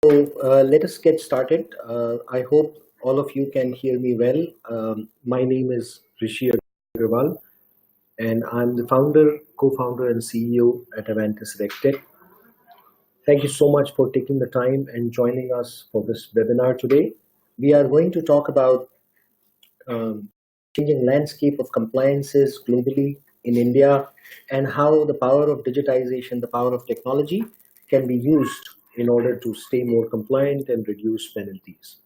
Let us get started. I hope all of you can hear me well. My name is Rishi Agrawal, and I'm the founder, co-founder, and CEO at Avantis Regtech. Thank you so much for taking the time and joining us for this webinar today. We are going to talk about changing landscape of compliances globally in India and how the power of digitization, the power of technology can be used in order to stay more compliant and reduce penalties.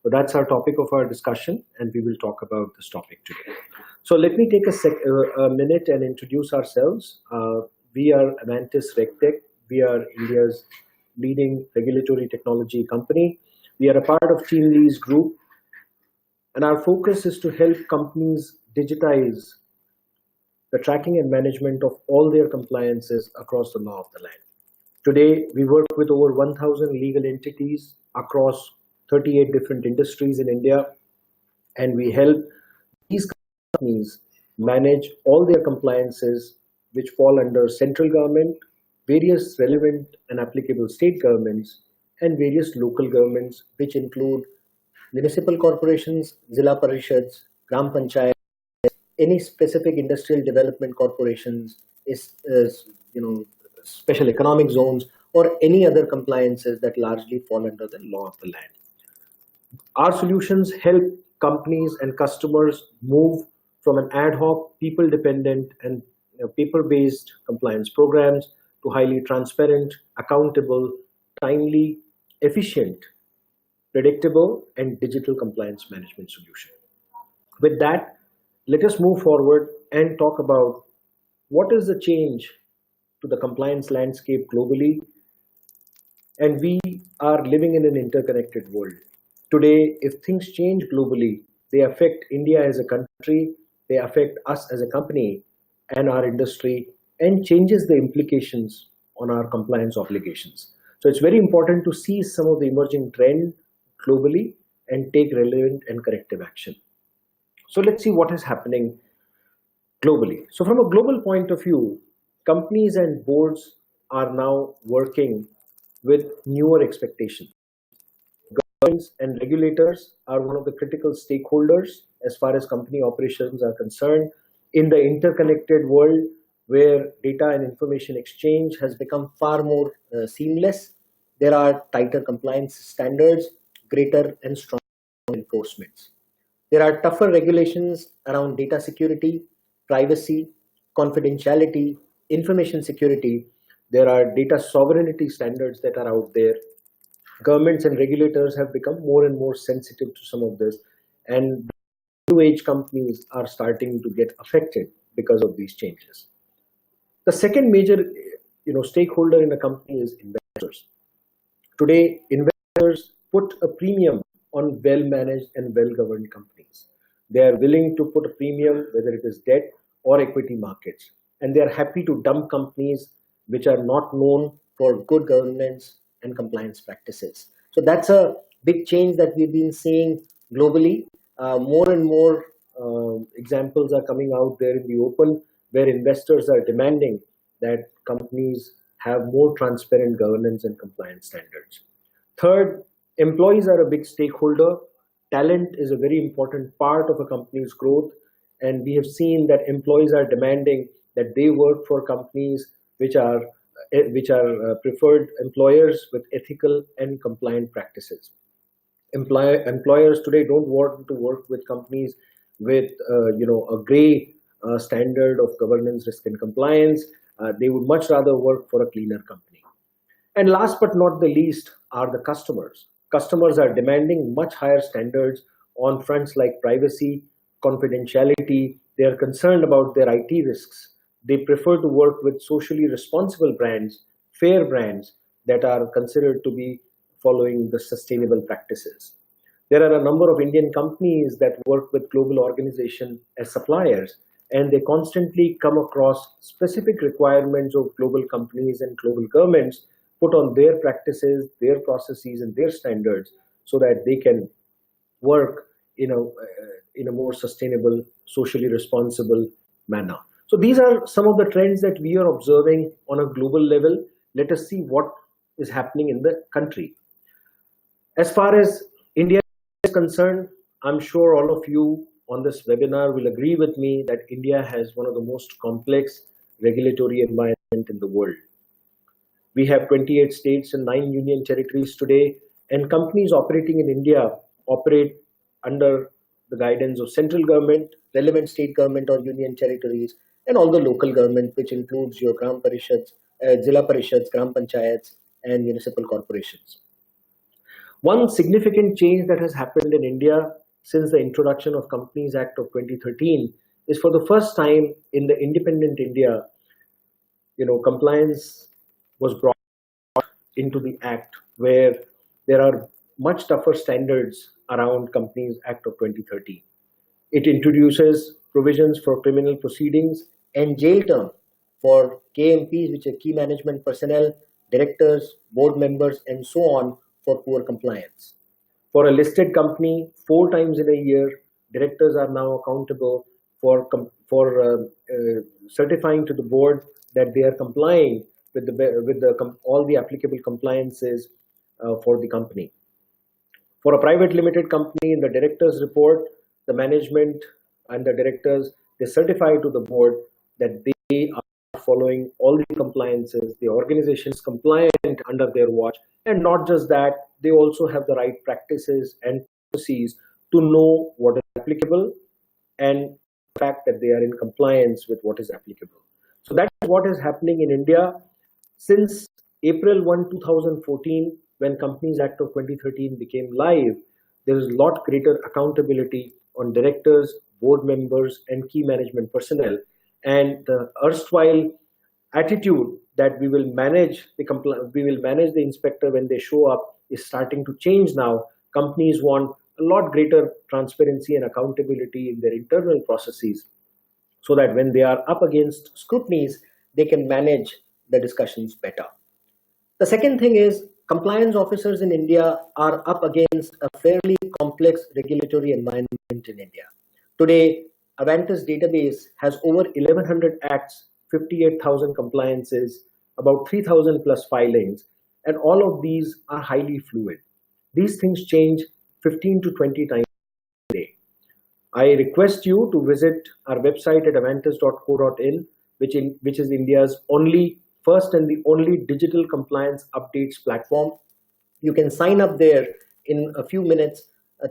So that's our topic of our discussion, and we will talk about this topic today. So let me take a minute and introduce ourselves. We are Avantis Regtech. We are India's leading regulatory technology company. We are a part of Team Lee's group, and our focus is to help companies digitize the tracking and management of all their compliances across the law of the land. Today, we work with over 1,000 legal entities across 38 different industries in India, and we help these companies manage all their compliances which fall under central government, various relevant and applicable state governments, and various local governments, which include municipal corporations, Zilla Parishads, Gram Panchayat, any specific industrial development corporations, special economic zones, or any other compliances that largely fall under the law of the land. Our solutions help companies and customers move from an ad hoc, people-dependent, and paper-based compliance programs to highly transparent, accountable, timely, efficient, predictable, and digital compliance management solution. With that, let us move forward and talk about what is the change to the compliance landscape globally. And we are living in an interconnected world. Today, if things change globally, they affect India as a country, they affect us as a company and our industry, and changes the implications on our compliance obligations. So it's very important to see some of the emerging trends globally and take relevant and corrective action. So let's see what is happening globally. So from a global point of view, companies and boards are now working with newer expectations. Governments and regulators are one of the critical stakeholders as far as company operations are concerned. In the interconnected world where data and information exchange has become far more seamless, there are tighter compliance standards, greater and stronger enforcements. There are tougher regulations around data security, privacy, confidentiality, information security. There are data sovereignty standards that are out there. Governments and regulators have become more and more sensitive to some of this, and new age companies are starting to get affected because of these changes. The second major stakeholder in a company is investors. Today, investors put a premium on well-managed and well-governed companies. They are willing to put a premium, whether it is debt or equity markets, and they are happy to dump companies which are not known for good governance and compliance practices. So that's a big change that we've been seeing globally. More and more examples are coming out there in the open where investors are demanding that companies have more transparent governance and compliance standards. Third, employees are a big stakeholder. Talent is a very important part of a company's growth, and we have seen that employees are demanding that they work for companies which are preferred employers with ethical and compliant practices. Employers today don't want to work with companies with a gray standard of governance, risk, and compliance. They would much rather work for a cleaner company. And last but not the least are the customers. Customers are demanding much higher standards on fronts like privacy, confidentiality. They are concerned about their IT risks. They prefer to work with socially responsible brands, fair brands that are considered to be following the sustainable practices. There are a number of Indian companies that work with global organizations as suppliers, and they constantly come across specific requirements of global companies and global governments put on their practices, their processes, and their standards so that they can work in a more sustainable, socially responsible manner. So these are some of the trends that we are observing on a global level. Let us see what is happening in the country. As far as India is concerned, I'm sure all of you on this webinar will agree with me that India has one of the most complex regulatory environment in the world. We have 28 states and 9 union territories today, and companies operating in India operate under the guidance of central government, relevant state government or union territories, and all the local government, which includes your gram parishads, zilla parishads, gram panchayats, and municipal corporations. One significant change that has happened in India since the introduction of Companies Act of 2013 is, for the first time in the independent India, compliance was brought into the Act, where there are much tougher standards around Companies Act of 2013. It introduces provisions for criminal proceedings and jail term for KMPs, which are key management personnel, directors, board members, and so on, for poor compliance. For a listed company, 4 times in a year, directors are now accountable for certifying to the board that they are complying with all the applicable compliances for the company. For a private limited company, in the directors report, the management and the directors, they certify to the board that they are following all the compliances, the organization is compliant under their watch, and not just that, they also have the right practices and policies to know what is applicable and the fact that they are in compliance with what is applicable. So that's what is happening in India. Since April 1, 2014, when Companies Act of 2013 became live, there is a lot greater accountability on directors, board members, and key management personnel. And the erstwhile attitude that we will manage the inspector when they show up is starting to change now. Companies want a lot greater transparency and accountability in their internal processes, so that when they are up against scrutinies, they can manage the discussions better. The second thing is, compliance officers in India are up against a fairly complex regulatory environment in India. Today, Avantis database has over 1,100 acts, 58,000 compliances, about 3,000 plus filings, and all of these are highly fluid. These things change 15 to 20 times a day. I request you to visit our website at avantis.co.in, which is India's first and the only digital compliance updates platform. You can sign up there in a few minutes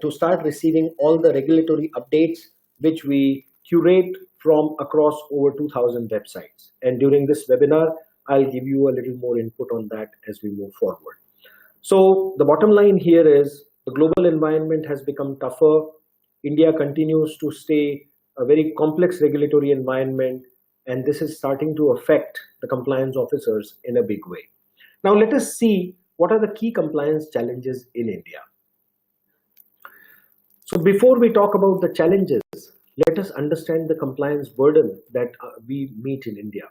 to start receiving all the regulatory updates, which we curate from across over 2,000 websites. And during this webinar, I'll give you a little more input on that as we move forward. So the bottom line here is, the global environment has become tougher. India continues to stay a very complex regulatory environment, and this is starting to affect the compliance officers in a big way. Now let us see what are the key compliance challenges in India. So before we talk about the challenges, let us understand the compliance burden that we meet in India.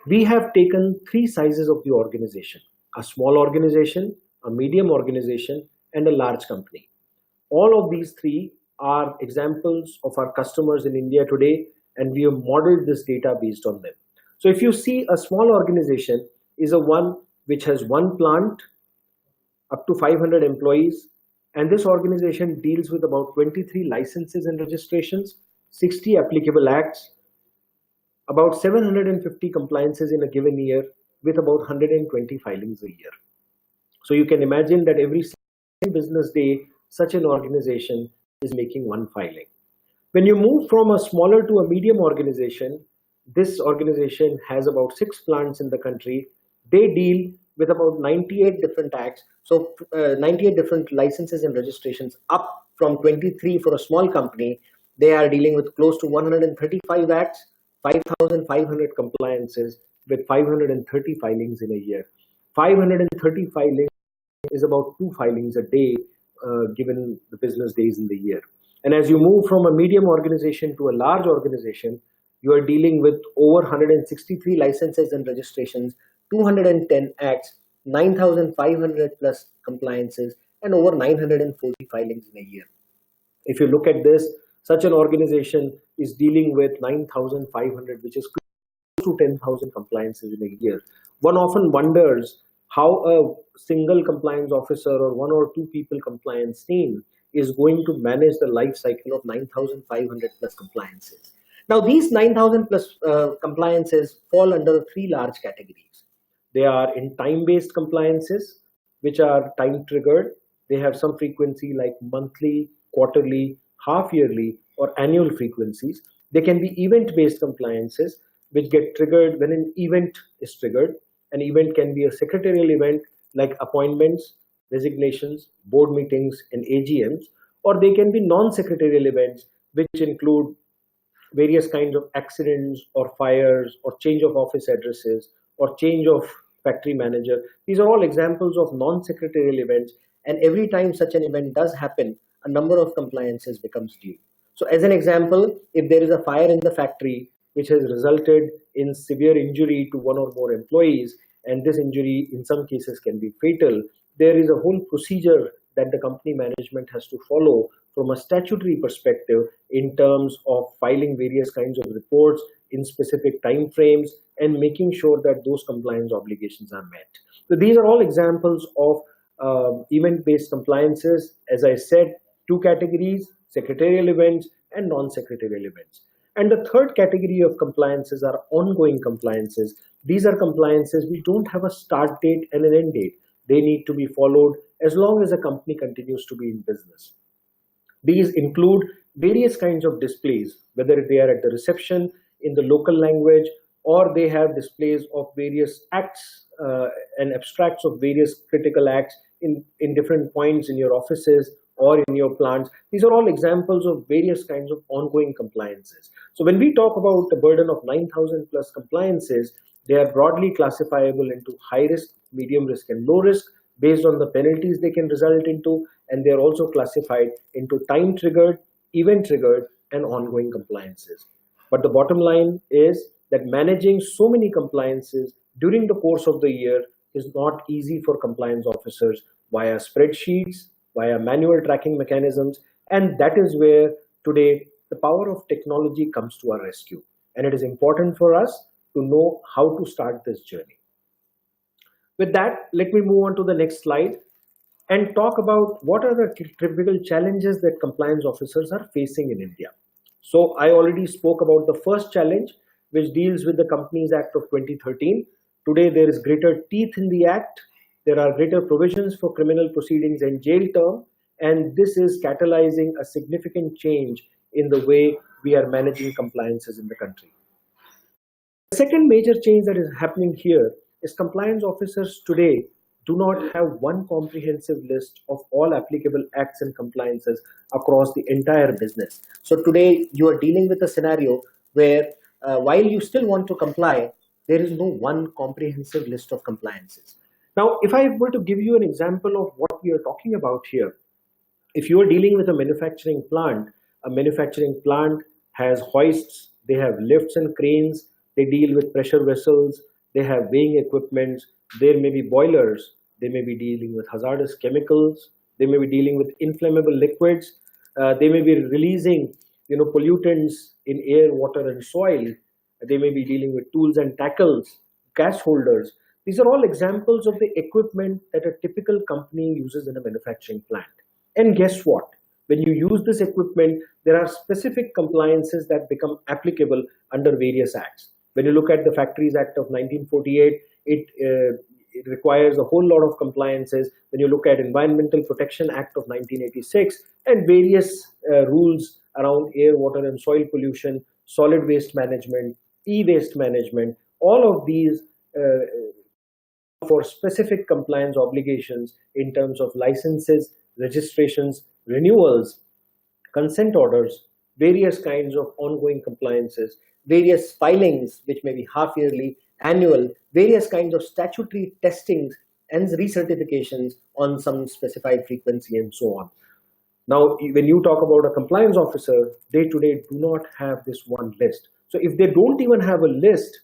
We have taken 3 sizes of the organization: a small organization, a medium organization, and a large company. All of these 3 are examples of our customers in India today, and we have modeled this data based on them. So if you see, a small organization is a one which has 1 plant, up to 500 employees, and this organization deals with about 23 licenses and registrations, 60 applicable acts, about 750 compliances in a given year, with about 120 filings a year. So you can imagine that every business day, such an organization is making 1 filing. When you move from a smaller to a medium organization, this organization has about 6 plants in the country. They deal with about 98 different acts, so 98 different licenses and registrations, up from 23 for a small company. They are dealing with close to 135 acts, 5,500 compliances, with 530 filings in a year. 530 filings is about 2 filings a day, given the business days in the year. And as you move from a medium organization to a large organization, you are dealing with over 163 licenses and registrations, 210 acts, 9,500 plus compliances, and over 940 filings in a year. If you look at this, such an organization is dealing with 9,500, which is close to 10,000 compliances in a year. One often wonders how a single compliance officer or one or two people compliance team is going to manage the life cycle of 9,500 plus compliances. Now, these 9,000 plus compliances fall under three large categories. They are in time-based compliances, which are time-triggered. They have some frequency like monthly, quarterly, half-yearly, or annual frequencies. They can be event-based compliances, which get triggered when an event is triggered. An event can be a secretarial event like appointments, resignations, board meetings, and AGMs, or they can be non-secretarial events, which include various kinds of accidents or fires or change of office addresses or change of factory manager. These are all examples of non-secretarial events, and every time such an event does happen, a number of compliances becomes due. So as an example, if there is a fire in the factory which has resulted in severe injury to one or more employees, and this injury in some cases can be fatal, there is a whole procedure that the company management has to follow from a statutory perspective in terms of filing various kinds of reports in specific time frames and making sure that those compliance obligations are met. So these are all examples of event-based compliances. As I said, two categories: secretarial events and non-secretarial events. And the third category of compliances are ongoing compliances. These are compliances which don't have a start date and an end date. They need to be followed as long as a company continues to be in business. These include various kinds of displays, whether they are at the reception in the local language, or they have displays of various acts and abstracts of various critical acts in different points in your offices or in your plants. These are all examples of various kinds of ongoing compliances. So when we talk about the burden of 9,000 plus compliances, they are broadly classifiable into high risk, medium risk, and low risk based on the penalties they can result into, and they are also classified into time triggered, event triggered, and ongoing compliances. But the bottom line is that managing so many compliances during the course of the year is not easy for compliance officers via spreadsheets, via manual tracking mechanisms, and that is where today the power of technology comes to our rescue. And it is important for us to know how to start this journey. With that, let me move on to the next slide and talk about what are the typical challenges that compliance officers are facing in India. So I already spoke about the first challenge, which deals with the Companies Act of 2013. Today, there is greater teeth in the act. There are greater provisions for criminal proceedings and jail term, and this is catalyzing a significant change in the way we are managing compliances in the country. The second major change that is happening here is compliance officers today do not have one comprehensive list of all applicable acts and compliances across the entire business. So today you are dealing with a scenario where while you still want to comply, there is no one comprehensive list of compliances. Now, if I were to give you an example of what we are talking about here, if you are dealing with a manufacturing plant has hoists, they have lifts and cranes, they deal with pressure vessels, they have weighing equipment, there may be boilers, they may be dealing with hazardous chemicals, they may be dealing with inflammable liquids, they may be releasing pollutants in air, water, and soil, they may be dealing with tools and tackles, gas holders. These are all examples of the equipment that a typical company uses in a manufacturing plant. And guess what? When you use this equipment, there are specific compliances that become applicable under various acts. When you look at the Factories Act of 1948, it requires a whole lot of compliances. When you look at Environmental Protection Act of 1986 and various rules around air, water, and soil pollution, solid waste management, e-waste management, all of these for specific compliance obligations in terms of licenses, registrations, renewals, consent orders, various kinds of ongoing compliances, various filings, which may be half yearly, annual, various kinds of statutory testings and recertifications on some specified frequency and so on. Now, when you talk about a compliance officer, they today do not have this one list. So if they don't even have a list,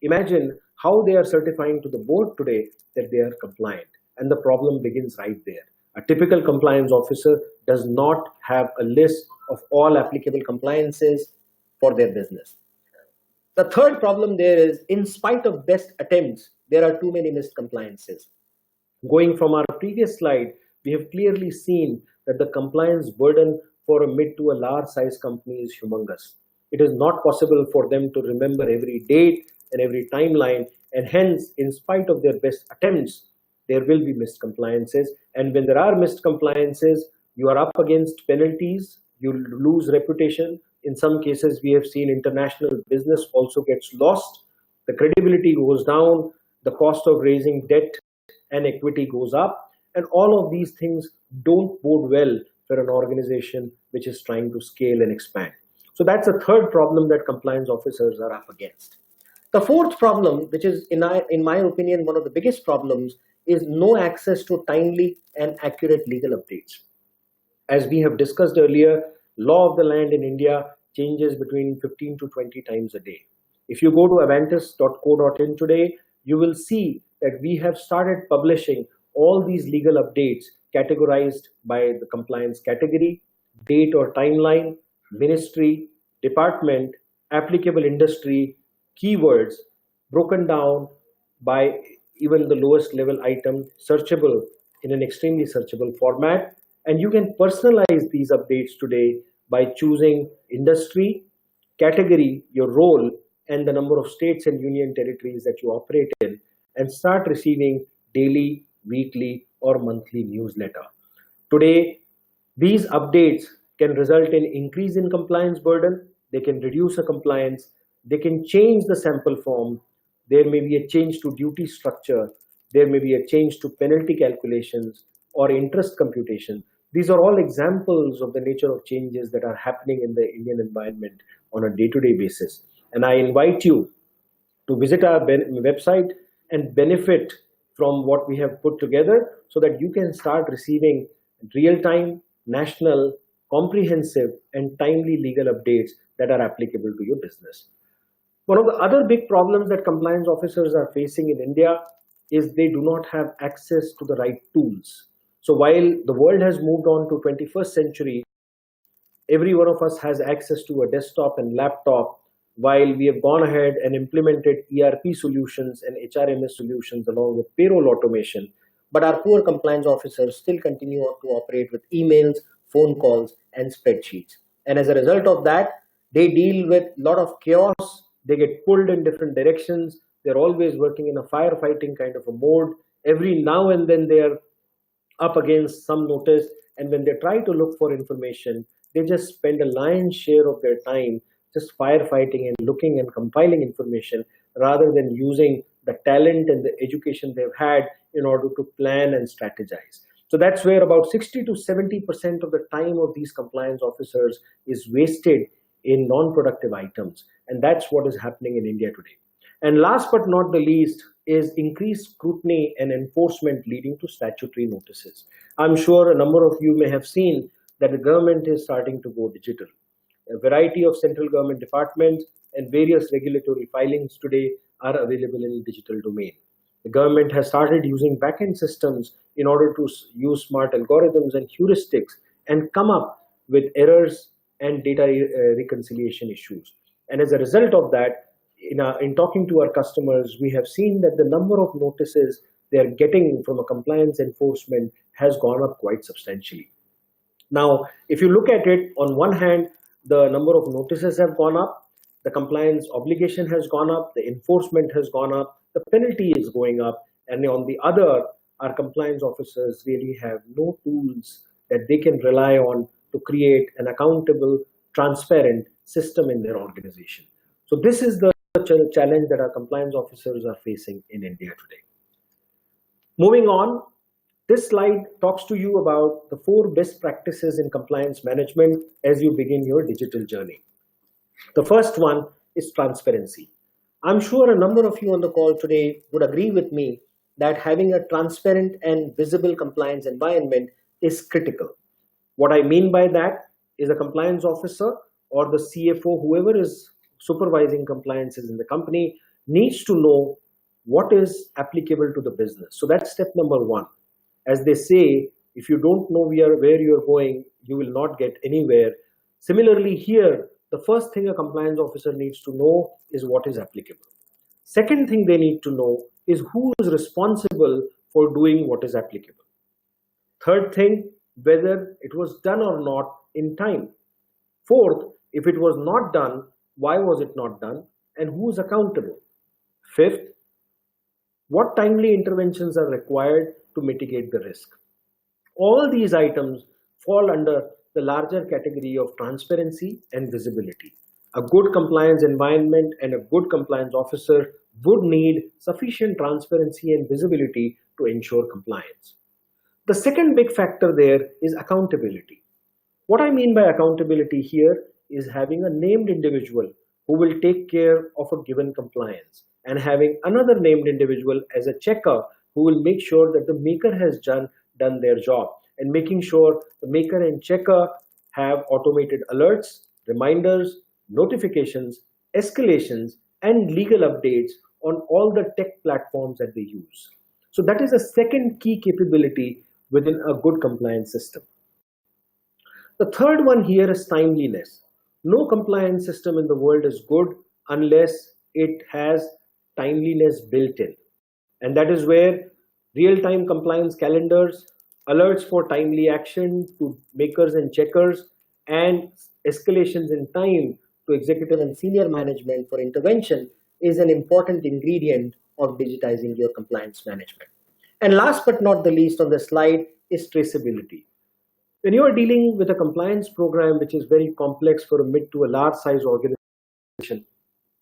imagine how they are certifying to the board today that they are compliant. And the problem begins right there. A typical compliance officer does not have a list of all applicable compliances for their business. The third problem there is, in spite of best attempts, there are too many missed compliances. Going from our previous slide, we have clearly seen that the compliance burden for a mid to a large size company is humongous. It is not possible for them to remember every date and every timeline, and hence, in spite of their best attempts, there will be missed compliances. And when there are missed compliances, you are up against penalties, you lose reputation. In some cases, we have seen international business also gets lost, the credibility goes down, the cost of raising debt and equity goes up, and all of these things don't bode well for an organization which is trying to scale and expand. So that's a third problem that compliance officers are up against. The fourth problem, which is in my opinion one of the biggest problems, is no access to timely and accurate legal updates. As we have discussed earlier, law of the land in India changes between 15 to 20 times a day. If you go to avantis.co.in today, you will see that we have started publishing all these legal updates categorized by the compliance category, date or timeline, ministry, department, applicable industry, keywords, broken down by even the lowest level item, searchable in an extremely searchable format. And you can personalize these updates today by choosing industry, category, your role, and the number of states and union territories that you operate in, and start receiving daily, weekly, or monthly newsletter. Today, these updates can result in increase in compliance burden, they can reduce a compliance, they can change the sample form, there may be a change to duty structure, there may be a change to penalty calculations or interest computation. These are all examples of the nature of changes that are happening in the Indian environment on a day-to-day basis. And I invite you to visit our website and benefit from what we have put together so that you can start receiving real-time, national, comprehensive, and timely legal updates that are applicable to your business. One of the other big problems that compliance officers are facing in India is they do not have access to the right tools. So while the world has moved on to 21st century, every one of us has access to a desktop and laptop, while we have gone ahead and implemented ERP solutions and HRMS solutions along with payroll automation, but our poor compliance officers still continue to operate with emails, phone calls, and spreadsheets. And as a result of that, they deal with a lot of chaos, they get pulled in different directions, they're always working in a firefighting kind of a mode. Every now and then they're up against some notice, and when they try to look for information, they just spend a lion's share of their time just firefighting and looking and compiling information rather than using the talent and the education they've had in order to plan and strategize. So that's where about 60 to 70% of the time of these compliance officers is wasted in non-productive items. And that's what is happening in India today. And last but not the least is increased scrutiny and enforcement leading to statutory notices. I'm sure a number of you may have seen that the government is starting to go digital. A variety of central government departments and various regulatory filings today are available in the digital domain. The government has started using backend systems in order to use smart algorithms and heuristics and come up with errors and data reconciliation issues. And as a result of that, in talking to our customers, we have seen that the number of notices they are getting from a compliance enforcement has gone up quite substantially. Now, if you look at it, on one hand, the number of notices have gone up, the compliance obligation has gone up, the enforcement has gone up, the penalty is going up, and on the other, our compliance officers really have no tools that they can rely on to create an accountable, transparent system in their organization. So this is the challenge that our compliance officers are facing in India today. Moving on, this slide talks to you about the 4 best practices in compliance management as you begin your digital journey. The first one is transparency. I'm sure a number of you on the call today would agree with me that having a transparent and visible compliance environment is critical. What I mean by that is a compliance officer or the CFO, whoever is supervising compliances in the company, needs to know what is applicable to the business. So that's step number 1. As they say, if you don't know where you're going, you will not get anywhere. Similarly here, the first thing a compliance officer needs to know is what is applicable. Second thing they need to know is who is responsible for doing what is applicable. Third thing, whether it was done or not in time. Fourth, if it was not done, why was it not done and who is accountable? Fifth, what timely interventions are required to mitigate the risk? All these items fall under the larger category of transparency and visibility. A good compliance environment and a good compliance officer would need sufficient transparency and visibility to ensure compliance. The second big factor there is accountability. What I mean by accountability here is having a named individual who will take care of a given compliance and having another named individual as a checker who will make sure that the maker has done their job, and making sure the maker and checker have automated alerts, reminders, notifications, escalations, and legal updates on all the tech platforms that they use. So that is a second key capability within a good compliance system. The third one here is timeliness. No compliance system in the world is good unless it has timeliness built in. And that is where real-time compliance calendars, alerts for timely action to makers and checkers, and escalations in time to executive and senior management for intervention is an important ingredient of digitizing your compliance management. And last but not the least on the slide is traceability. When you are dealing with a compliance program which is very complex for a mid to a large size organization,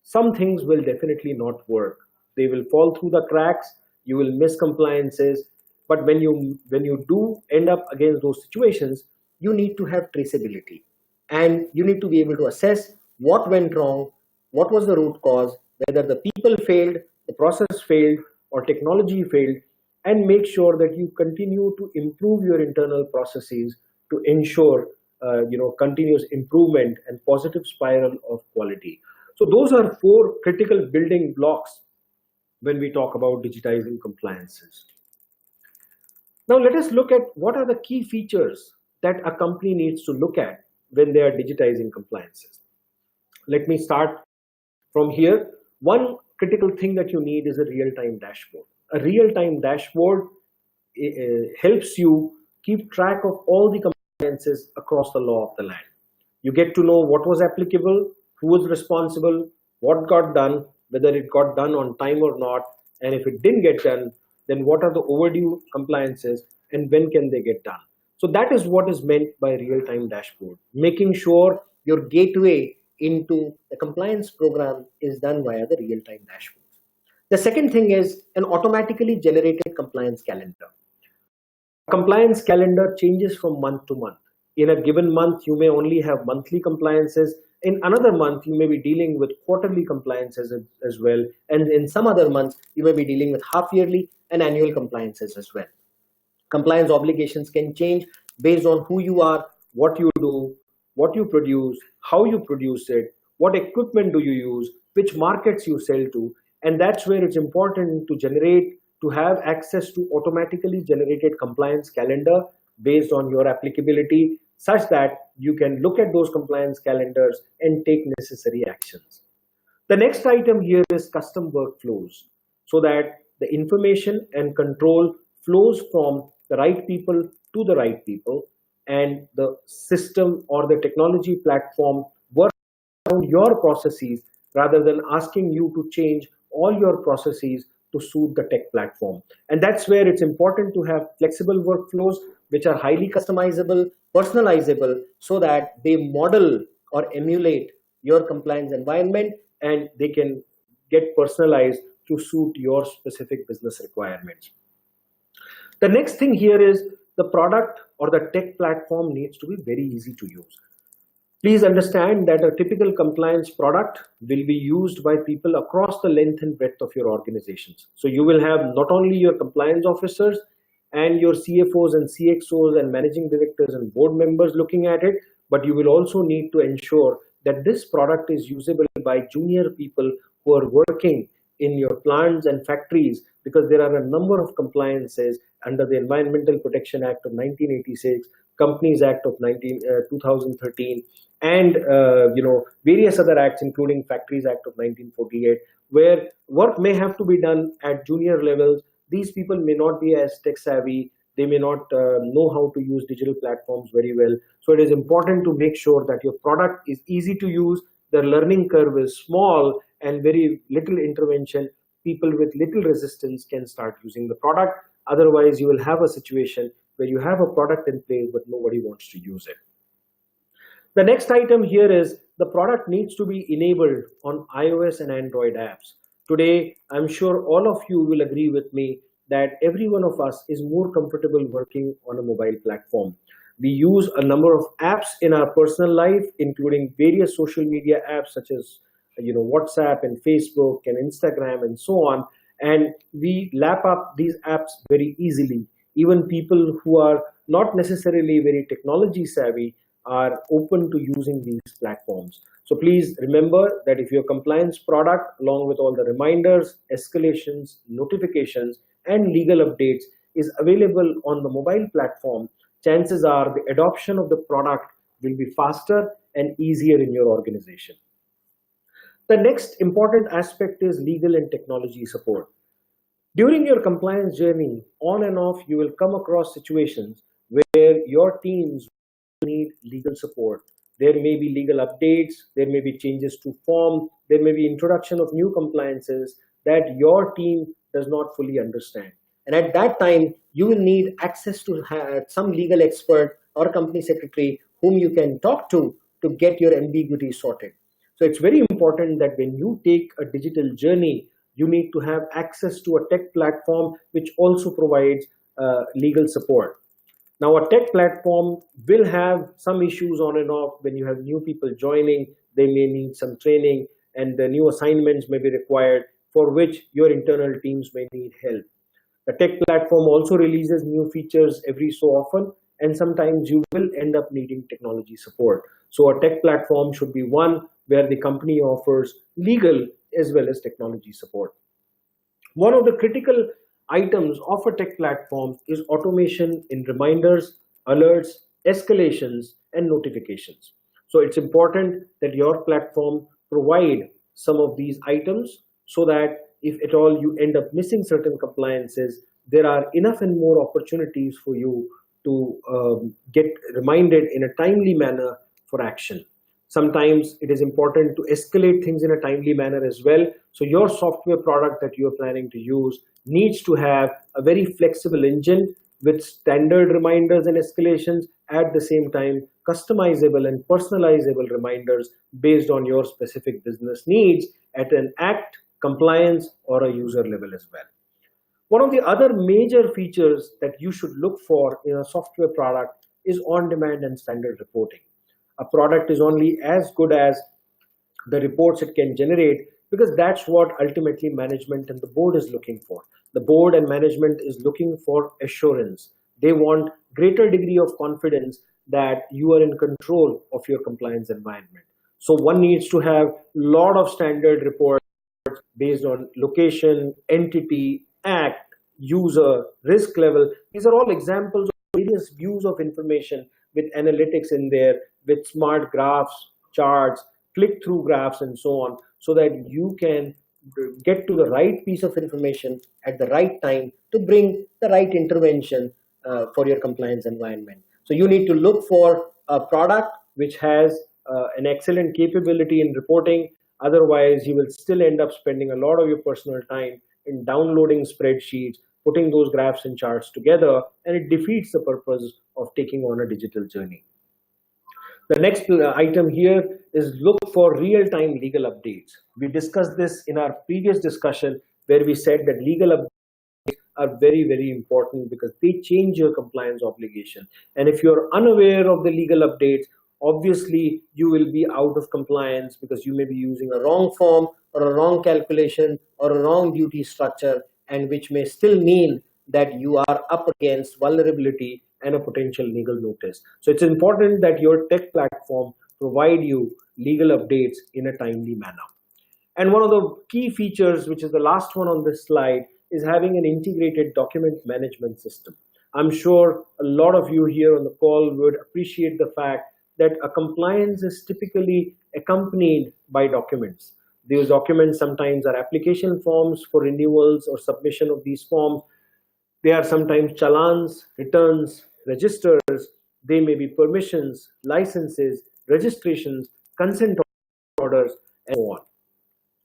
some things will definitely not work. They will fall through the cracks, you will miss compliances, but when you do end up against those situations, you need to have traceability. And you need to be able to assess what went wrong, what was the root cause, whether the people failed, the process failed, or technology failed, and make sure that you continue to improve your internal processes to ensure continuous improvement and positive spiral of quality. So those are four critical building blocks when we talk about digitizing compliances. Now let us look at what are the key features that a company needs to look at when they are digitizing compliances. Let me start from here. One critical thing that you need is a real-time dashboard. A real-time dashboard helps you keep track of all the compliances across the law of the land. You get to know what was applicable, who was responsible, what got done, whether it got done on time or not, and if it didn't get done, then what are the overdue compliances and when can they get done. So that is what is meant by real-time dashboard, making sure your gateway into the compliance program is done via the real-time dashboard. The second thing is an automatically generated compliance calendar. Compliance calendar changes from month to month. In a given month, you may only have monthly compliances. In another month, you may be dealing with quarterly compliances as well. And in some other months, you may be dealing with half-yearly and annual compliances as well. Compliance obligations can change based on who you are, what you do, what you produce, how you produce it, what equipment do you use, which markets you sell to. And that's where it's important to have access to automatically generated compliance calendar based on your applicability, such that you can look at those compliance calendars and take necessary actions. The next item here is custom workflows, so that the information and control flows from the right people to the right people, and the system or the technology platform works around your processes rather than asking you to change all your processes to suit the tech platform. And that's where it's important to have flexible workflows which are highly customizable, personalizable, so that they model or emulate your compliance environment and they can get personalized to suit your specific business requirements. The next thing here is the product or the tech platform needs to be very easy to use. Please understand that a typical compliance product will be used by people across the length and breadth of your organizations. So you will have not only your compliance officers and your CFOs and CXOs and managing directors and board members looking at it, but you will also need to ensure that this product is usable by junior people who are working in your plants and factories, because there are a number of compliances under the Environmental Protection Act of 1986 Companies Act of 2013, and various other acts, including Factories Act of 1948, where work may have to be done at junior levels. These people may not be as tech savvy. They may not know how to use digital platforms very well. So it is important to make sure that your product is easy to use, the learning curve is small, and very little intervention. People with little resistance can start using the product. Otherwise, you will have a situation where you have a product in place, but nobody wants to use it. The next item here is the product needs to be enabled on iOS and Android apps. Today, I'm sure all of you will agree with me that every one of us is more comfortable working on a mobile platform. We use a number of apps in our personal life, including various social media apps such as WhatsApp and Facebook and Instagram and so on, and we lap up these apps very easily. Even people who are not necessarily very technology savvy are open to using these platforms. So please remember that if your compliance product, along with all the reminders, escalations, notifications, and legal updates, is available on the mobile platform, chances are the adoption of the product will be faster and easier in your organization. The next important aspect is legal and technology support. During your compliance journey, on and off, you will come across situations where your teams need legal support. There may be legal updates, there may be changes to form, there may be introduction of new compliances that your team does not fully understand. And at that time, you will need access to some legal expert or company secretary whom you can talk to get your ambiguity sorted. So it's very important that when you take a digital journey, you need to have access to a tech platform which also provides legal support. Now, a tech platform will have some issues on and off. When you have new people joining, they may need some training, and the new assignments may be required, for which your internal teams may need help. The tech platform also releases new features every so often, and sometimes you will end up needing technology support. So a tech platform should be one where the company offers legal as well as technology support. One of the critical items of a tech platform is automation in reminders, alerts, escalations, and notifications. So it's important that your platform provide some of these items so that if at all you end up missing certain compliances, there are enough and more opportunities for you to get reminded in a timely manner for action. Sometimes it is important to escalate things in a timely manner as well. So your software product that you're planning to use needs to have a very flexible engine with standard reminders and escalations, at the same time customizable and personalizable reminders based on your specific business needs at an act, compliance, or a user level as well. One of the other major features that you should look for in a software product is on-demand and standard reporting. A product is only as good as the reports it can generate, because that's what ultimately management and the board is looking for. The board and management is looking for assurance. They want greater degree of confidence that you are in control of your compliance environment. So one needs to have a lot of standard reports based on location, entity, act, user, risk level. These are all examples of various views of information with analytics in there, with smart graphs, charts, click-through graphs, and so on, so that you can get to the right piece of information at the right time to bring the right intervention for your compliance environment. So you need to look for a product which has an excellent capability in reporting. Otherwise, you will still end up spending a lot of your personal time in downloading spreadsheets, putting those graphs and charts together, and it defeats the purpose of taking on a digital journey. The next item here is look for real-time legal updates. We discussed this in our previous discussion where we said that legal updates are very, very important because they change your compliance obligation. And if you're unaware of the legal updates, obviously you will be out of compliance because you may be using a wrong form or a wrong calculation or a wrong duty structure, and which may still mean that you are up against vulnerability and a potential legal notice. So it's important that your tech platform provide you legal updates in a timely manner. And one of the key features, which is the last one on this slide, is having an integrated document management system. I'm sure a lot of you here on the call would appreciate the fact that a compliance is typically accompanied by documents. These documents sometimes are application forms for renewals or submission of these forms. They are sometimes challans, returns, registers. They may be permissions, licenses, registrations, consent orders, and so on.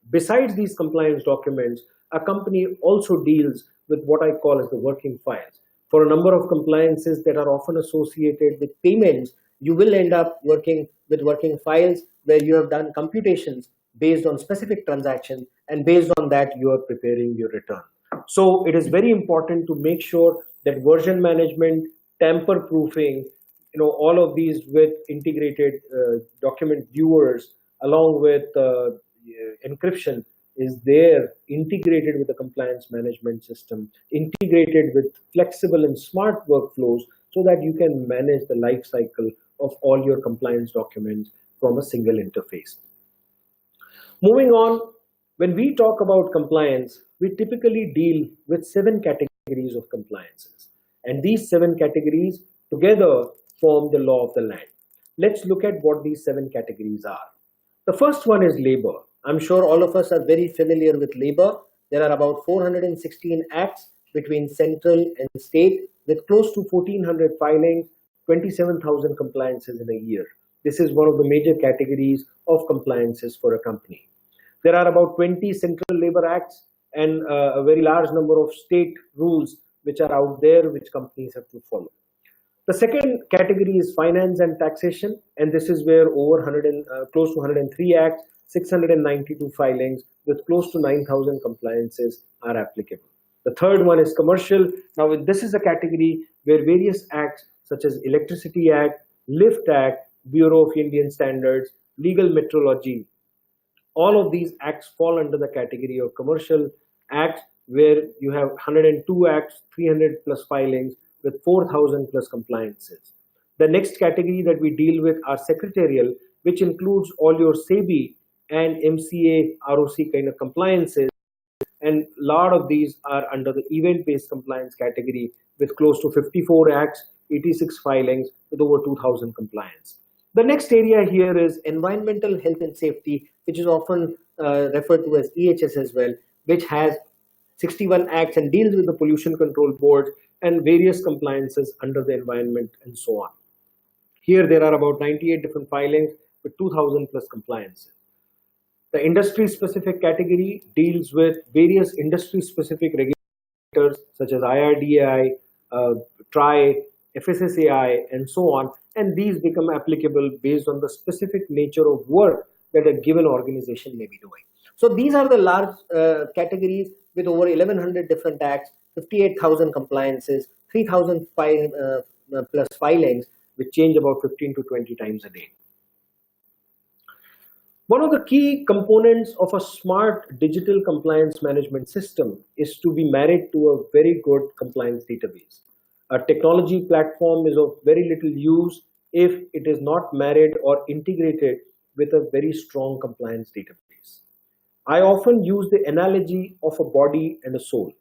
Besides these compliance documents, a company also deals with what I call as the working files. For a number of compliances that are often associated with payments, you will end up working with working files where you have done computations based on specific transactions, and based on that you are preparing your return. So it is very important to make sure that version management, tamper proofing, all of these with integrated document viewers along with encryption is there, integrated with the compliance management system, integrated with flexible and smart workflows, so that you can manage the life cycle of all your compliance documents from a single interface. Moving on, when we talk about compliance, we typically deal with 7 categories of compliances. And these 7 categories together form the law of the land. Let's look at what these 7 categories are. The first one is labor. I'm sure all of us are very familiar with labor. There are about 416 acts between central and state, with close to 1,400 filings, 27,000 compliances in a year. This is one of the major categories of compliances for a company. There are about 20 central labor acts and a very large number of state rules which are out there which companies have to follow. The second category is finance and taxation, and this is where over close to 103 acts, 692 filings with close to 9,000 compliances are applicable. The third one is commercial. Now, this is a category where various acts such as Electricity Act, Lift Act, Bureau of Indian Standards, Legal Metrology, all of these acts fall under the category of commercial acts, where you have 102 acts, 300 plus filings with 4,000 plus compliances. The next category that we deal with are secretarial, which includes all your SEBI and MCA, ROC kind of compliances. And a lot of these are under the event-based compliance category with close to 54 acts, 86 filings with over 2,000 compliance. The next area here is environmental health and safety, which is often referred to as EHS as well, which has 61 acts and deals with the pollution control boards and various compliances under the environment and so on. Here there are about 98 different filings with 2,000 plus compliances. The industry specific category deals with various industry specific regulators such as IRDAI, TRI, FSSAI, and so on, and these become applicable based on the specific nature of work that a given organization may be doing. So these are the large categories with over 1,100 different acts, 58,000 compliances, 3,000 plus filings, which change about 15 to 20 times a day. One of the key components of a smart digital compliance management system is to be married to a very good compliance database. A technology platform is of very little use if it is not married or integrated with a very strong compliance database. I often use the analogy of a body and a soul.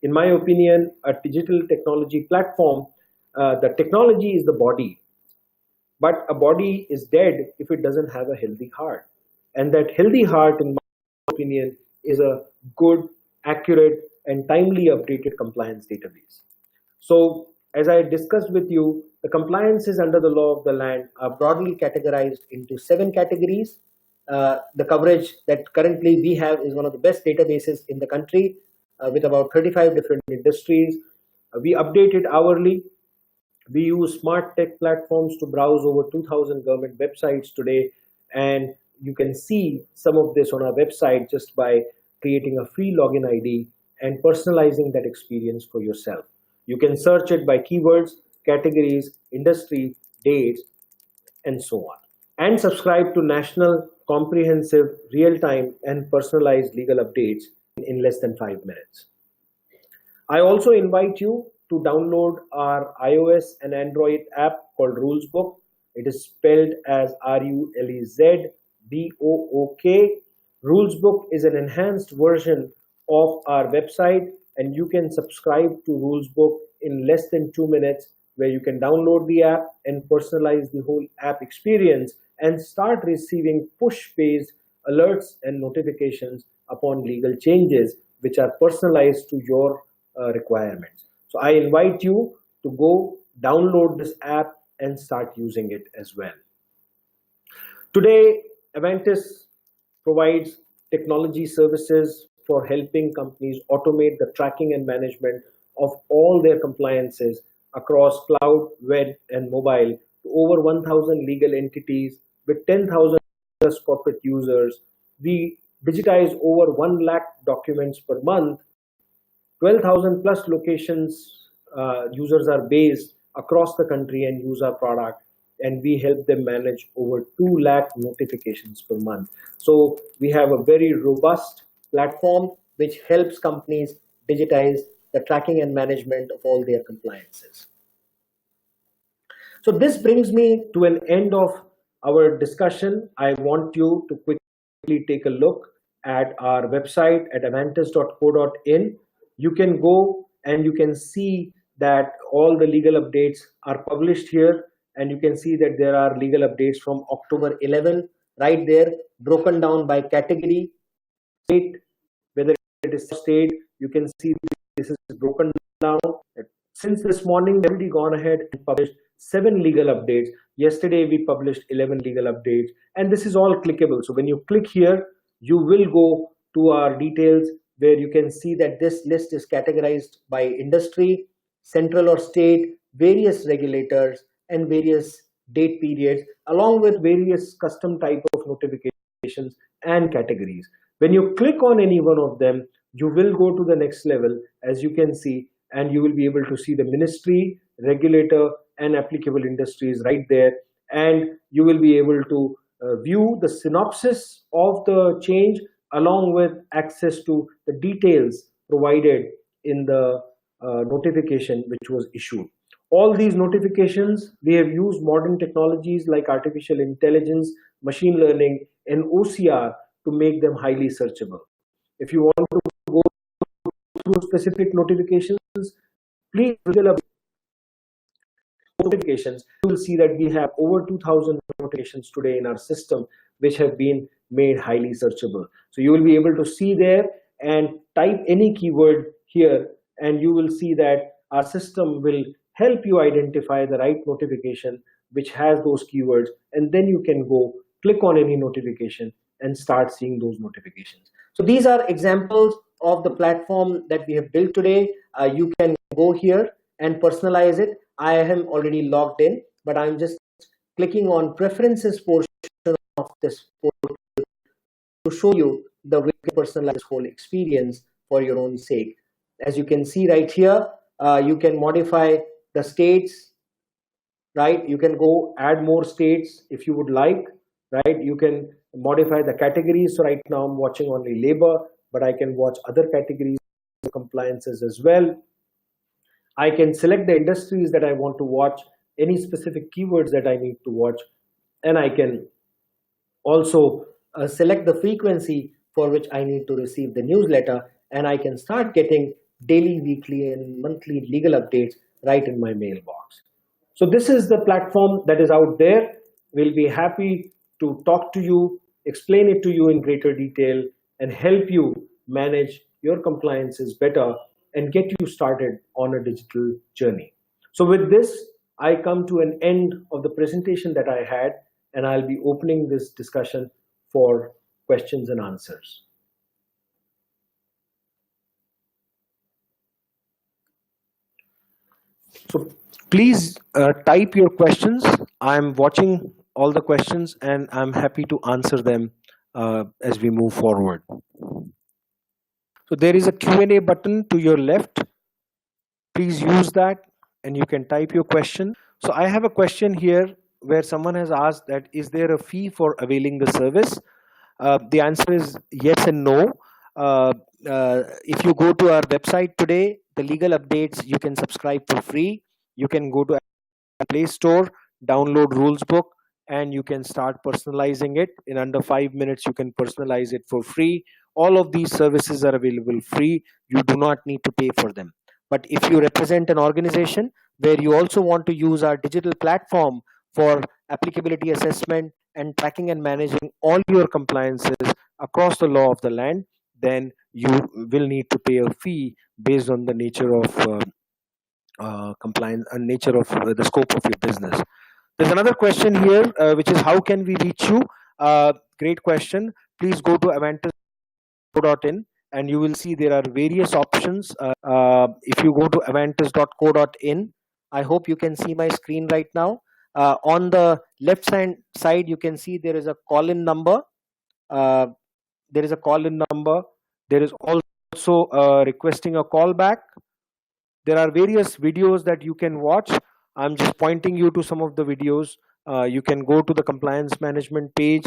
In my opinion, a digital technology platform, the technology is the body, but a body is dead if it doesn't have a healthy heart. And that healthy heart, in my opinion, is a good, accurate, and timely updated compliance database. So, as I discussed with you, the compliances under the law of the land are broadly categorized into 7 categories. The coverage that currently we have is one of the best databases in the country with about 35 different industries. We update it hourly. We use smart tech platforms to browse over 2,000 government websites today, and you can see some of this on our website just by creating a free login ID and personalizing that experience for yourself. You can search it by keywords, categories, industry, dates, and so on. And subscribe to national, comprehensive, real-time, and personalized legal updates in less than 5 minutes. I also invite you to download our iOS and Android app called Rulesbook. It is spelled as RULEZBOOK. Rulesbook is an enhanced version of our website, and you can subscribe to Rulesbook in less than 2 minutes, where you can download the app and personalize the whole app experience and start receiving push-based alerts and notifications upon legal changes which are personalized to your requirements. So I invite you to go download this app and start using it as well. Today, Avantis provides technology services for helping companies automate the tracking and management of all their compliances across cloud, web, and mobile to over 1,000 legal entities with 10,000 plus corporate users. We digitize over 1 lakh documents per month. 12,000 plus locations users are based across the country and use our product, and we help them manage over 2 lakh notifications per month. So we have a very robust platform which helps companies digitize the tracking and management of all their compliances. So this brings me to an end of our discussion. I want you to quickly take a look at our website at avantis.co.in. You can go and you can see that all the legal updates are published here, and you can see that there are legal updates from October 11 right there, broken down by category, state, whether it is state. You can see this is broken down. Since this morning, we've already gone ahead and published 7 legal updates. Yesterday, we published 11 legal updates, and this is all clickable. So when you click here, you will go to our details where you can see that this list is categorized by industry, central or state, various regulators, and various date periods, along with various custom type of notifications and categories. When you click on any one of them, you will go to the next level, as you can see, and you will be able to see the ministry, regulator, and applicable industries right there. And you will be able to view the synopsis of the change along with access to the details provided in the notification which was issued. All these notifications, we have used modern technologies like artificial intelligence, machine learning, and OCR to make them highly searchable. If you want to go through specific notifications, please notifications. You will see that we have over 2,000 notifications today in our system, which have been made highly searchable. So you will be able to see there and type any keyword here, and you will see that our system will help you identify the right notification which has those keywords, and then you can go click on any notification and start seeing those notifications. So these are examples of the platform that we have built today. You can go here and personalize it. I am already logged in, but I'm just clicking on preferences portion of this portal to show you the way to personalize this whole experience for your own sake. As you can see right here, you can modify the states, right? You can go add more states if you would like, right? You can modify the categories. So right now I'm watching only labor, but I can watch other categories of compliances as well. I can select the industries that I want to watch, any specific keywords that I need to watch, and I can also select the frequency for which I need to receive the newsletter, and I can start getting daily, weekly, and monthly legal updates right in my mailbox. So this is the platform that is out there. We'll be happy to talk to you, explain it to you in greater detail, and help you manage your compliances better and get you started on a digital journey. So with this, I come to an end of the presentation that I had, and I'll be opening this discussion for questions and answers. So please type your questions. I'm watching all the questions and I'm happy to answer them as we move forward. So there is a Q&A button to your left. Please use that and you can type your question. So I have a question here where someone has asked that, is there a fee for availing the service? The answer is yes and no. If you go to our website today, the legal updates, you can subscribe for free. You can go to Play Store, download Rulesbook, and you can start personalizing it. In under 5 minutes, you can personalize it for free. All of these services are available free. You do not need to pay for them. But if you represent an organization where you also want to use our digital platform for applicability assessment and tracking and managing all your compliances across the law of the land, then you will need to pay a fee based on the nature of compliance and nature of the scope of your business. There's another question here, which is how can we reach you? Great question. Please go to avantis.co.in and you will see there are various options. If you go to avantis.co.in, I hope you can see my screen right now. On the left side, you can see there is a call-in number. Uh, there is a call-in number. There is also requesting a callback. There are various videos that you can watch. I'm just pointing you to some of the videos. You can go to the compliance management page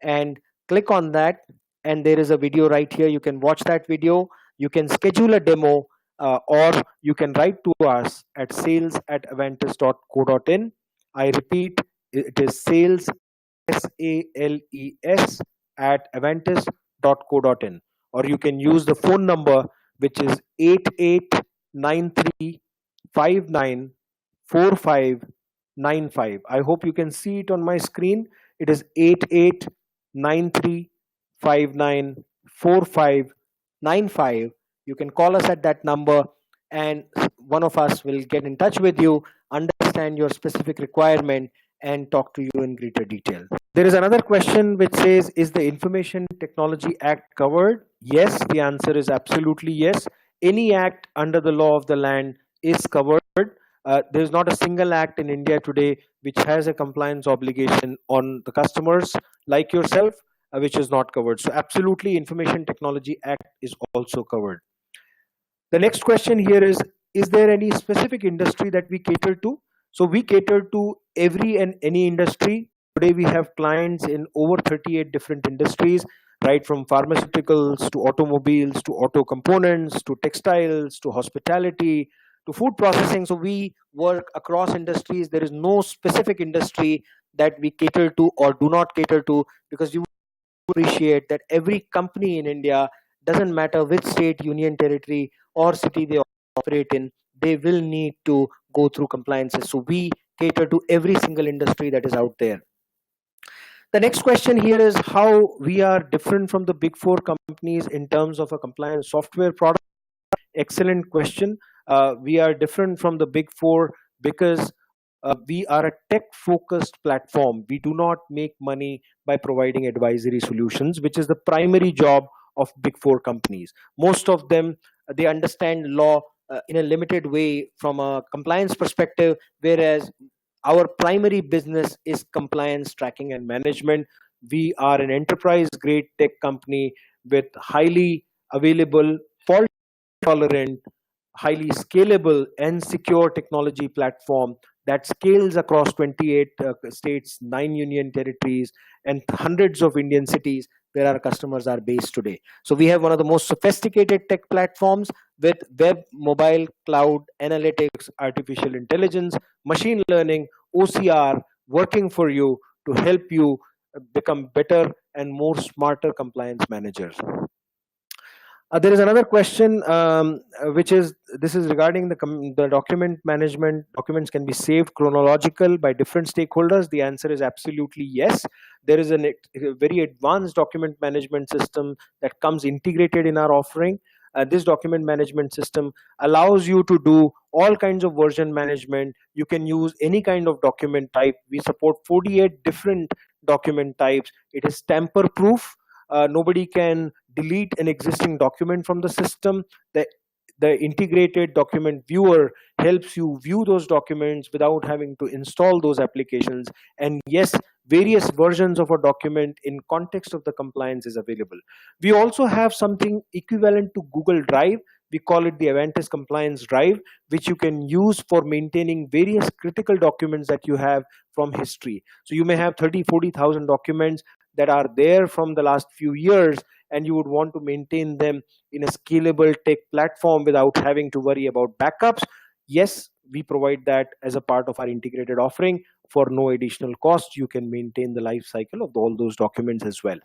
and click on that, and there is a video right here. You can watch that video. You can schedule a demo, or you can write to us at sales@avantis.co.in. I repeat, it is sales, SALES, at avantis.co.in, or you can use the phone number, which is 8893594595. I hope you can see it on my screen. It is 8893594595. You can call us at that number, and one of us will get in touch with you, understand your specific requirement, and talk to you in greater detail. There is another question which says, is the Information Technology Act covered? Yes, the answer is absolutely yes. Any act under the law of the land is covered. There is not a single act in India today which has a compliance obligation on the customers like yourself, which is not covered. So absolutely, Information Technology Act is also covered. The next question here is there any specific industry that we cater to? So we cater to every and any industry. Today we have clients in over 38 different industries, right from pharmaceuticals to automobiles to auto components to textiles to hospitality to food processing. So we work across industries. There is no specific industry that we cater to or do not cater to, because you appreciate that every company in India, doesn't matter which state, union territory, or city they operate in, they will need to go through compliances. So we cater to every single industry that is out there. The next question here is how we are different from the big four companies in terms of a compliance software product. Excellent question. We are different from the big four because we are a tech focused platform. We do not make money by providing advisory solutions, which is the primary job of big four companies. Most of them, they understand law in a limited way from a compliance perspective, whereas our primary business is compliance tracking and management. We are an enterprise grade tech company with highly available, fault tolerant, highly scalable and secure technology platform that scales across 28 states, 9 union territories, and hundreds of Indian cities where our customers are based today. So we have one of the most sophisticated tech platforms with web, mobile, cloud, analytics, artificial intelligence, machine learning, OCR working for you to help you become better and more smarter compliance managers. There is another question, which is this is regarding the document management. Documents can be saved chronological by different stakeholders. The answer is absolutely yes. There is a very advanced document management system that comes integrated in our offering. This document management system allows you to do all kinds of version management. You can use any kind of document type. We support 48 different document types. It is tamper proof. Nobody can delete an existing document from the system. The integrated document viewer helps you view those documents without having to install those applications. And yes, various versions of a document in context of the compliance is available. We also have something equivalent to Google Drive. We call it the Avantis Compliance Drive, which you can use for maintaining various critical documents that you have from history. So you may have 30,000-40,000 documents that are there from the last few years, and you would want to maintain them in a scalable tech platform without having to worry about backups. Yes, we provide that as a part of our integrated offering for no additional cost. You can maintain the life cycle of all those documents as well.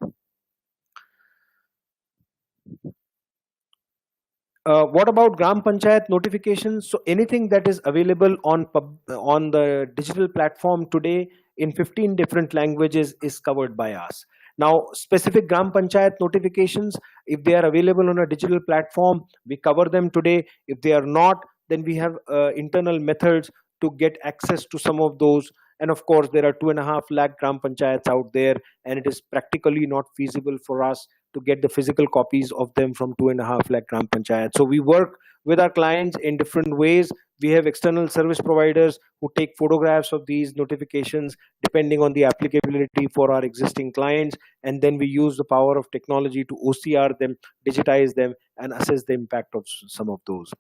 What about Gram Panchayat notifications? So anything that is available on the digital platform today in 15 different languages is covered by us. Now, specific Gram Panchayat notifications, if they are available on a digital platform, we cover them today. If they are not, then we have internal methods to get access to some of those. And of course, there are 2.5 lakh Gram Panchayats out there, and it is practically not feasible for us to get the physical copies of them from 2.5 lakh Gram Panchayat. So we work with our clients in different ways. We have external service providers who take photographs of these notifications depending on the applicability for our existing clients. And then we use the power of technology to OCR them, digitize them, and assess the impact of some of those.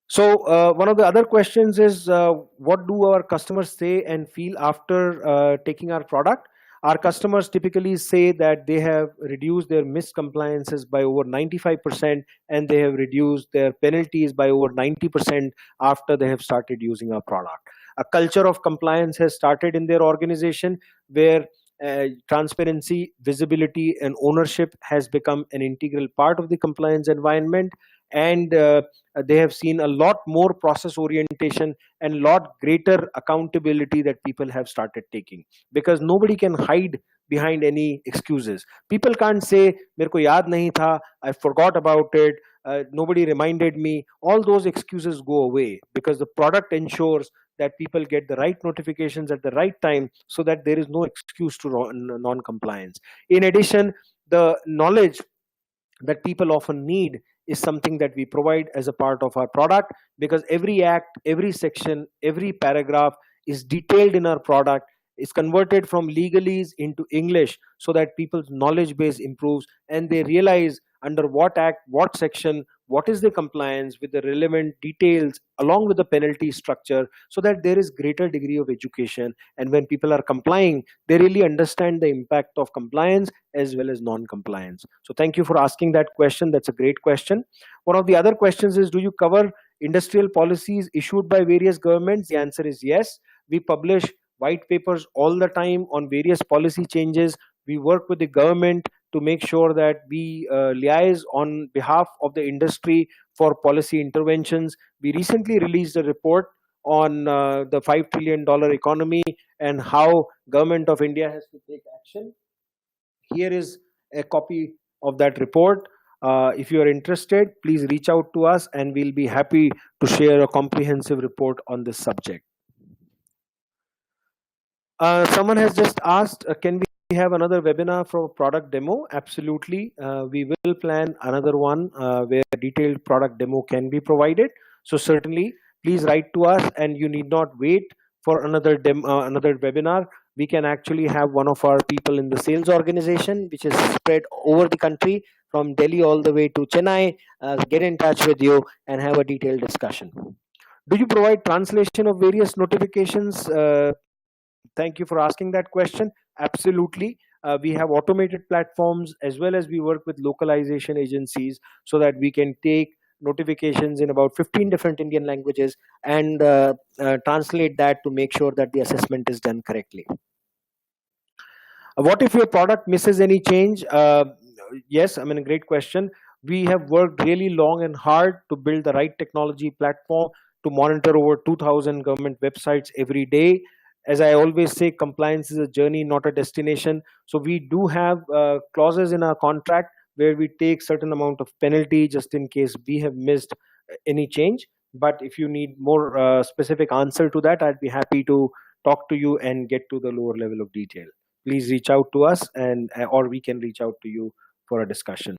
So one of the other questions is, what do our customers say and feel after taking our product? Our customers typically say that they have reduced their missed compliances by over 95%, and they have reduced their penalties by over 90% after they have started using our product. A culture of compliance has started in their organization where transparency, visibility, and ownership has become an integral part of the compliance environment. And they have seen a lot more process orientation and lot greater accountability that people have started taking, because nobody can hide behind any excuses. People can't say mere ko yaad nahi tha, I forgot about it, nobody reminded me. All those excuses go away because the product ensures that people get the right notifications at the right time, so that there is no excuse to non compliance. In addition, the knowledge that people often need is something that we provide as a part of our product, because every act, every section, every paragraph is detailed in our product, is converted from legalese into English, so that people's knowledge base improves and they realize under what act, what section, what is the compliance with the relevant details along with the penalty structure, so that there is greater degree of education. And when people are complying, they really understand the impact of compliance as well as non-compliance. So thank you for asking that question. That's a great question. One of the other questions is, do you cover industrial policies issued by various governments? The answer is yes. We publish white papers all the time on various policy changes. We work with the government to make sure that we liaise on behalf of the industry for policy interventions. We recently released a report on the $5 trillion economy and how government of India has to take action. Here is a copy of that report. If you are interested, please reach out to us and we'll be happy to share a comprehensive report on this subject. Someone has just asked, can we have another webinar for product demo? Absolutely. We will plan another one where a detailed product demo can be provided. So certainly, please write to us, and you need not wait for another webinar. We can actually have one of our people in the sales organization, which is spread over the country from Delhi all the way to Chennai, get in touch with you and have a detailed discussion. Do you provide translation of various notifications? Thank you for asking that question. Absolutely. We have automated platforms, as well as we work with localization agencies, so that we can take notifications in about 15 different Indian languages and translate that to make sure that the assessment is done correctly. What if your product misses any change? Yes, I mean, a great question. We have worked really long and hard to build the right technology platform to monitor over 2,000 government websites every day. As I always say, compliance is a journey, not a destination. So we do have clauses in our contract where we take certain amount of penalty just in case we have missed any change. But if you need more specific answer to that, I'd be happy to talk to you and get to the lower level of detail. Please reach out to us, and or we can reach out to you for a discussion.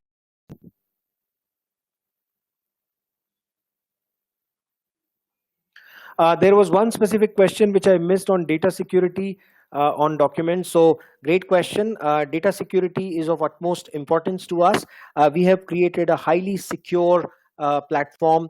There was one specific question which I missed on data security on documents. So great question. Data security is of utmost importance to us. We have created a highly secure platform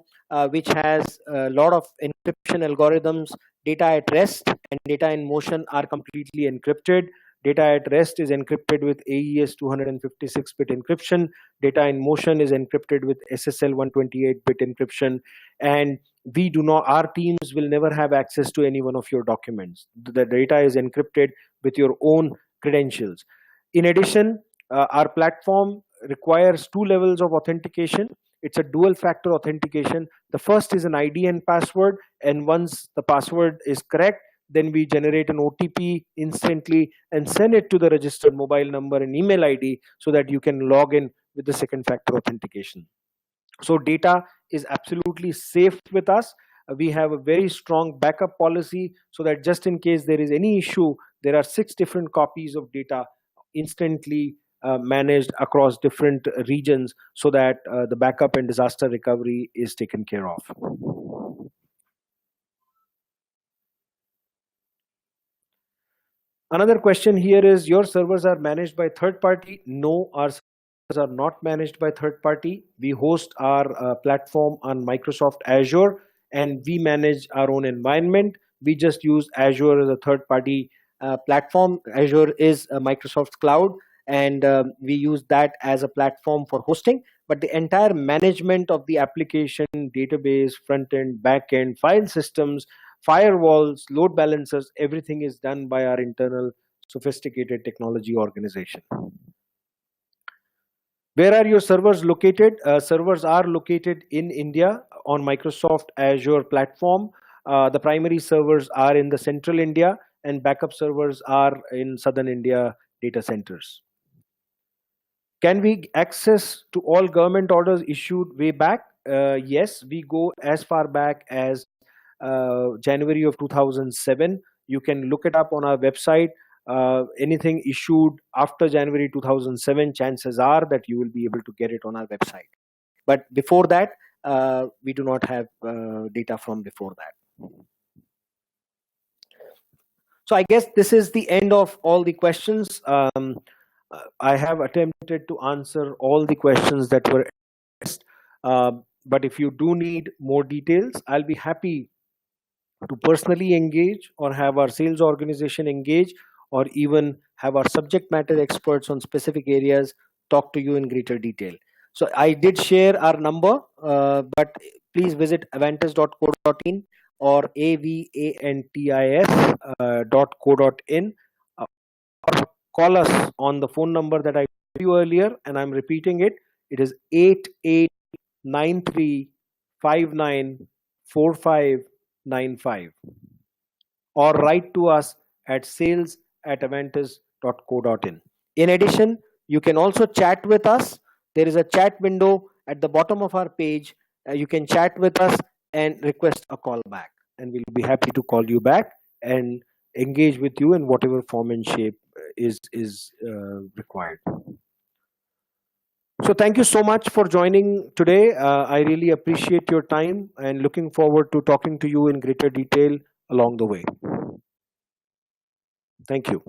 which has a lot of encryption algorithms. Data at rest and data in motion are completely encrypted. Data at rest is encrypted with AES 256-bit encryption. Data in motion is encrypted with SSL 128-bit encryption. And we do not, our teams will never have access to any one of your documents. The data is encrypted with your own credentials. In addition, our platform requires two levels of authentication. It's a dual factor authentication. The first is an ID and password, and once the password is correct, then we generate an OTP instantly and send it to the registered mobile number and email ID so that you can log in with the second factor authentication. So data is absolutely safe with us. We have a very strong backup policy so that just in case there is any issue, there are 6 different copies of data instantly managed across different regions so that the backup and disaster recovery is taken care of. Another question here is, your servers are managed by third party? No, our servers are not managed by third party. We host our platform on Microsoft Azure, and we manage our own environment. We just use Azure as a third party platform. Azure is Microsoft's cloud, and we use that as a platform for hosting. But the entire management of the application, database, front end, back end, file systems, firewalls, load balancers, everything is done by our internal sophisticated technology organization. Where are your servers located? Servers are located in India on Microsoft Azure platform. The primary servers are in the central India, and backup servers are in southern India data centers. Can we access to all government orders issued way back? Yes, we go as far back as January of 2007. You can look it up on our website. Anything issued after January 2007, chances are that you will be able to get it on our website. But before that, we do not have data from before that. So I guess this is the end of all the questions. I have attempted to answer all the questions that were asked. But if you do need more details, I'll be happy to personally engage or have our sales organization engage, or even have our subject matter experts on specific areas talk to you in greater detail. So I did share our number, but please visit avantis.co.in or avantis.co.in, or call us on the phone number that I gave you earlier, and I'm repeating it. It is 8893594595, or write to us at sales@avantis.co.in. In addition, you can also chat with us. There is a chat window at the bottom of our page. You can chat with us and request a call back, and we'll be happy to call you back and engage with you in whatever form and shape is required. So thank you so much for joining today. I really appreciate your time and looking forward to talking to you in greater detail along the way. Thank you.